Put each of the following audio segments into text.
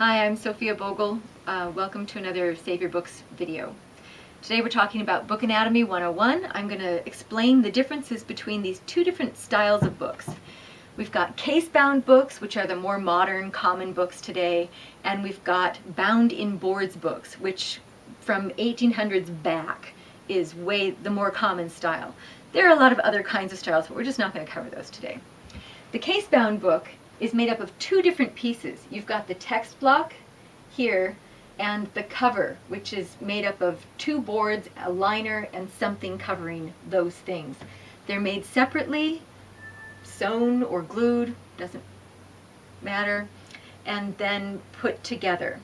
Hi, I'm Sophia Bogle. Welcome to another Save Your Books video. Today we're talking about Book Anatomy 101. I'm going to explain the differences between these two different styles of books. We've got case-bound books, which are the more modern, common books today, and we've got bound-in-boards books, which from 1800s back is the more common style. There are a lot of other kinds of styles, but we're just not going to cover those today. The case-bound book is made up of two different pieces. You've got the text block here and the cover, which is made up of two boards, a liner, and something covering those things. They're made separately, sewn or glued, doesn't matter, and then put together.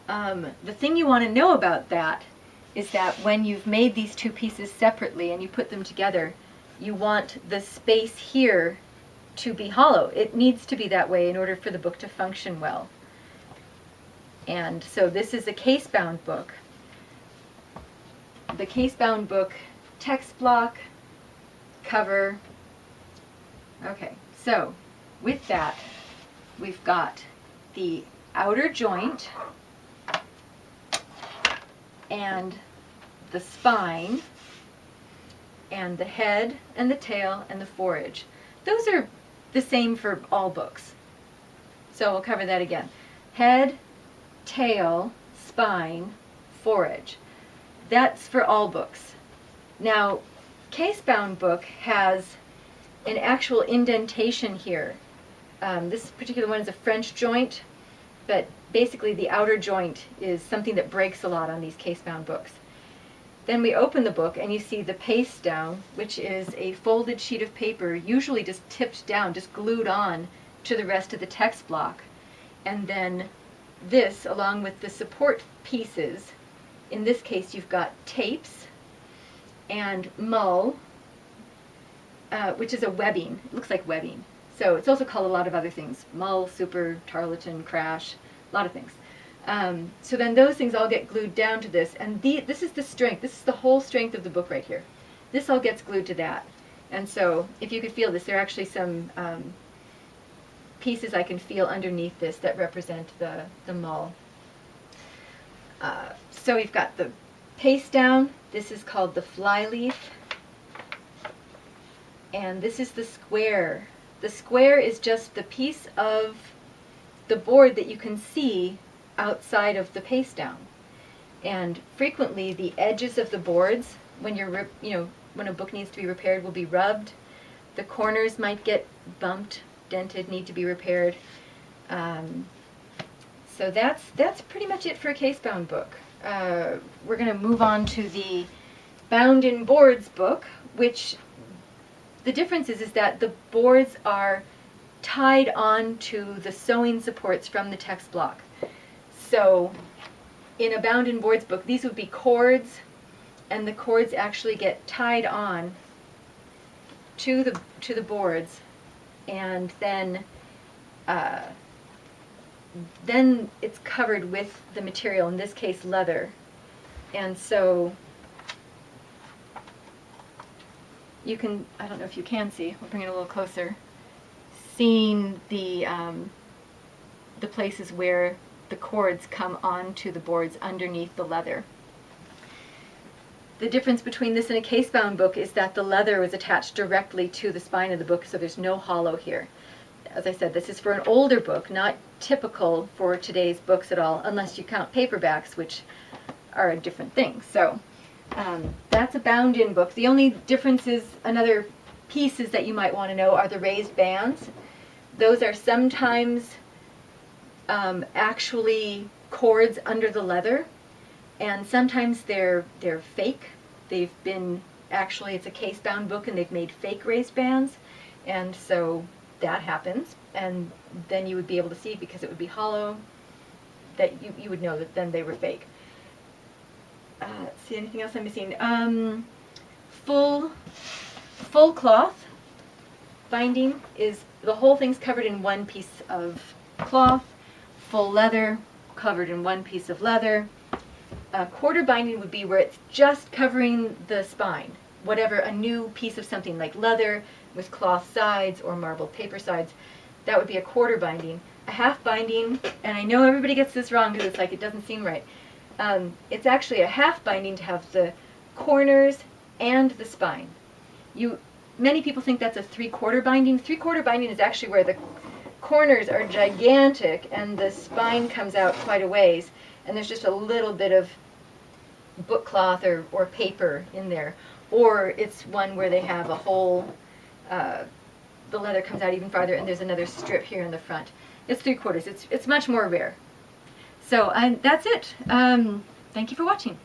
The thing you want to know about that is that when you've made these two pieces separately and you put them together, you want the space here to be hollow. It needs to be that way in order for the book to function well. And so this is a case-bound book. The case-bound book, text block, cover. Okay, so with that, we've got the outer joint and the spine and the head and the tail and the forage. Those are the same for all books. So we'll cover that again. Head, tail, spine, forage. That's for all books. Now, case-bound book has an actual indentation here. This particular one is a French joint, but basically the outer joint is something that breaks a lot on these case-bound books. Then we open the book and you see the paste down, which is a folded sheet of paper, usually just tipped down, just glued on to the rest of the text block. And then this, along with the support pieces, in this case you've got tapes and mull, which is a webbing. It looks like webbing. So it's also called a lot of other things. Mull, super, tarlatan, crash, a lot of things. So then those things all get glued down to this, and this is the strength. This is the whole strength of the book right here. This all gets glued to that. And so if you could feel this, there are actually some pieces I can feel underneath this that represent the mull. So we've got the paste down. This is called the flyleaf. And this is the square. The square is just the piece of the board that you can see outside of the paste down. And frequently the edges of the boards, when when a book needs to be repaired, will be rubbed. The corners might get bumped, dented, need to be repaired. So that's pretty much it for a case-bound book. We're going to move on to the bound-in-boards book, which the difference is that the boards are tied on to the sewing supports from the text block. So in a bound-in-boards book, these would be cords, and the cords actually get tied on to the boards, and then it's covered with the material, in this case leather. And so you can, I don't know if you can see, we'll bring it a little closer, seeing the places where the cords come onto the boards underneath the leather. The difference between this and a case-bound book is that the leather was attached directly to the spine of the book, so there's no hollow here. As I said, this is for an older book, not typical for today's books at all, unless you count paperbacks, which are a different thing. So that's a bound-in book. The only differences, another pieces that you might want to know, are the raised bands. Those are sometimes actually cords under the leather, and sometimes they're fake. They've been it's a case-bound book and they've made fake raised bands, and so that happens, and then you would be able to see, because it would be hollow, that you would know that then they were fake. Let's see, anything else I'm missing? Full cloth binding is the whole thing's covered in one piece of cloth. Full leather, covered in one piece of leather. Quarter binding would be where it's just covering the spine. Whatever, a new piece of something like leather with cloth sides or marbled paper sides, that would be a quarter binding. A half binding, and I know everybody gets this wrong because it's like it doesn't seem right. It's actually a half binding to have the corners and the spine. Many people think that's a 3/4 binding. 3/4 binding is actually where the corners are gigantic and the spine comes out quite a ways, and there's just a little bit of book cloth or paper in there. Or it's one where they have a whole, the leather comes out even farther and there's another strip here in the front. It's 3/4. It's much more rare. So that's it. Thank you for watching.